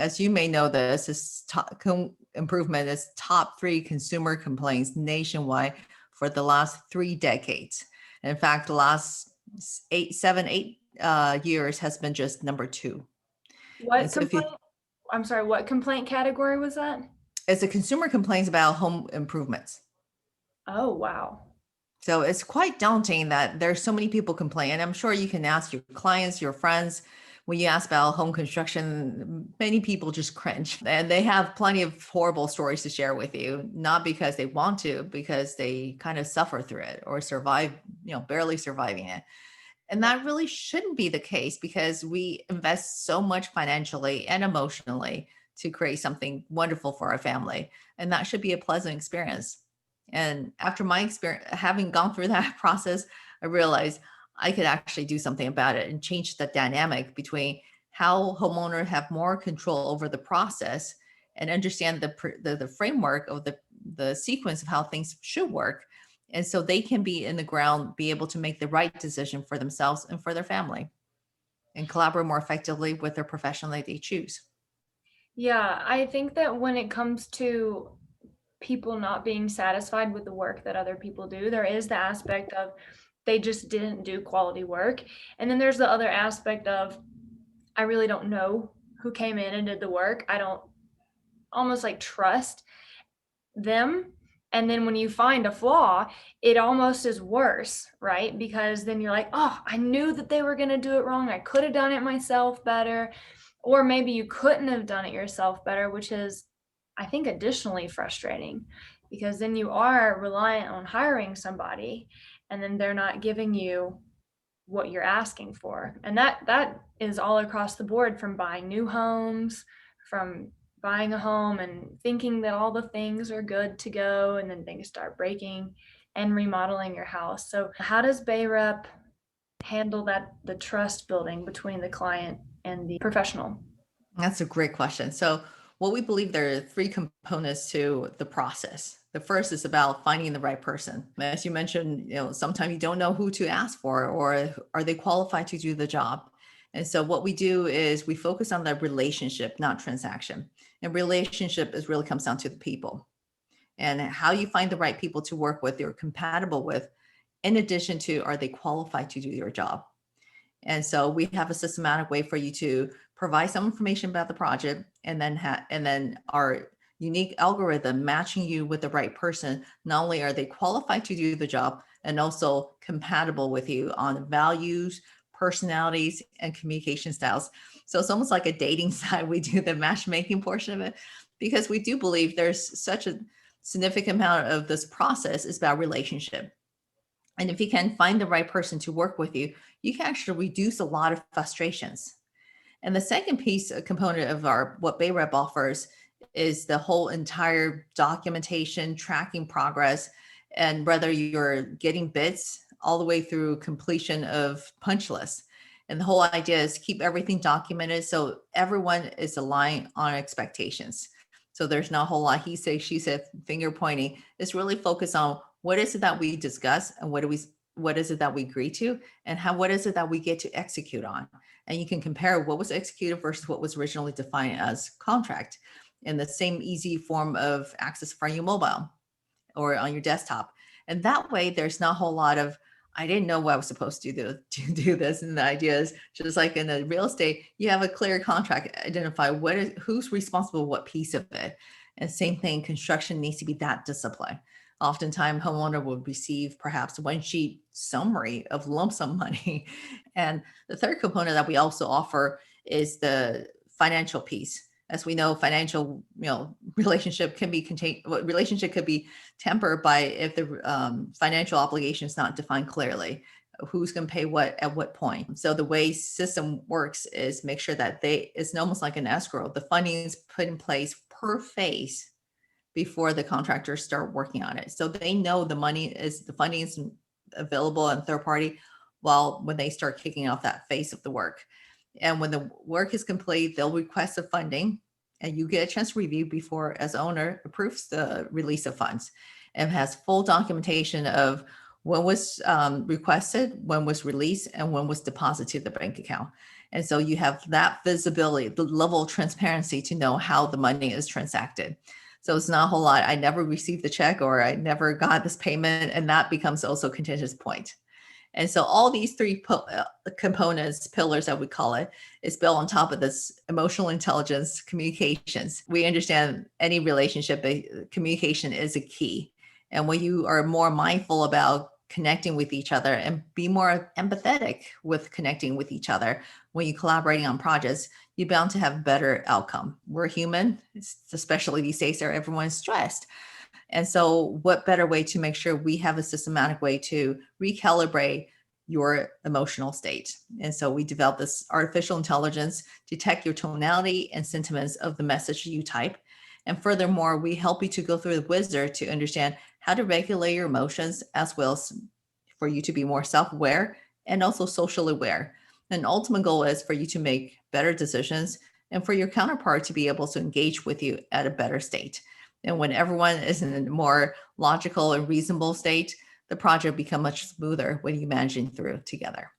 As you may know, this is improvement is top 3 consumer complaints nationwide for the last 3 decades. In fact, the last 8 years has been just number 2. What complaint? I'm sorry, what complaint category was that? It's a consumer complaints about home improvements. Oh, wow. So it's quite daunting that there's so many people complain. And I'm sure you can ask your clients, your friends, when you ask about home construction, many people just cringe and they have plenty of horrible stories to share with you, not because they want to, because they kind of suffer through it or survive, barely surviving it. And that really shouldn't be the case because we invest so much financially and emotionally to create something wonderful for our family. And that should be a pleasant experience. And after my experience, having gone through that process, I realized I could actually do something about it and change the dynamic between how homeowners have more control over the process and understand the framework of the sequence of how things should work. And so they can be in the ground, be able to make the right decision for themselves and for their family and collaborate more effectively with their profession that they choose. Yeah, I think that when it comes to people not being satisfied with the work that other people do, there is the aspect of they just didn't do quality work. And then there's the other aspect of I really don't know who came in and did the work. I don't almost like trust them. And then when you find a flaw, it almost is worse, right? Because then you're like, oh, I knew that they were going to do it wrong. I could have done it myself better. Or maybe you couldn't have done it yourself better, which is, I think, additionally frustrating because then you are reliant on hiring somebody and then they're not giving you what you're asking for. And that is all across the board, from buying new homes, from buying a home and thinking that all the things are good to go and then things start breaking, and remodeling your house. So how does BEYREP handle that, the trust building between the client and the professional? That's a great question. So, what we believe there are 3 components to the process. The first is about finding the right person. As you mentioned, sometimes you don't know who to ask for or are they qualified to do the job. And so what we do is we focus on the relationship, not transaction. And relationship is really comes down to the people and how you find the right people to work with, you're compatible with, in addition to are they qualified to do your job. And so we have a systematic way for you to provide some information about the project and then our unique algorithm matching you with the right person. Not only are they qualified to do the job and also compatible with you on values, personalities, and communication styles. So it's almost like a dating site. We do the matchmaking portion of it because we do believe there's such a significant amount of this process is about relationship. And if you can find the right person to work with you, you can actually reduce a lot of frustrations. And the second piece, a component of our what BEYREP offers is the whole entire documentation, tracking progress, and whether you're getting bids all the way through completion of punch lists. And the whole idea is keep everything documented so everyone is aligned on expectations. So there's not a whole lot he said, she said, finger pointing. It's really focused on what is it that we discuss and what is it that we agree to and what is it that we get to execute on. And you can compare what was executed versus what was originally defined as contract in the same easy form of access from your mobile or on your desktop. And that way there's not a whole lot of I didn't know what I was supposed to do this. And the idea is just like in the real estate, you have a clear contract, identify who's responsible, what piece of it. And same thing, construction needs to be that discipline. Oftentimes homeowner will receive perhaps one sheet summary of lump sum money. And the third component that we also offer is the financial piece. As we know, financial, relationship can be relationship could be tempered by if the financial obligation is not defined clearly, who's going to pay what at what point. So the way system works is make sure that it's almost like an escrow. The funding is put in place per phase before the contractors start working on it. So they know the funding is available and third party when they start kicking off that phase of the work. And when the work is complete, they'll request the funding and you get a chance to review before as owner approves the release of funds and has full documentation of when was requested, when was released, and when was deposited to the bank account. And so you have that visibility, the level of transparency to know how the money is transacted. So it's not a whole lot. I never received the check, or I never got this payment. And that becomes also a contentious point. And so all these three components, pillars that we call it, is built on top of this emotional intelligence, communications. We understand any relationship, communication is a key. And when you are more mindful about connecting with each other and be more empathetic with connecting with each other, when you're collaborating on projects, you're bound to have a better outcome. We're human, especially these days where everyone's stressed. And so what better way to make sure we have a systematic way to recalibrate your emotional state? And so we develop this artificial intelligence, detect your tonality and sentiments of the message you type. And furthermore, we help you to go through the wizard to understand how to regulate your emotions, as well as for you to be more self-aware and also socially aware. And ultimate goal is for you to make better decisions and for your counterpart to be able to engage with you at a better state. And when everyone is in a more logical and reasonable state, the project become much smoother when you managing through together.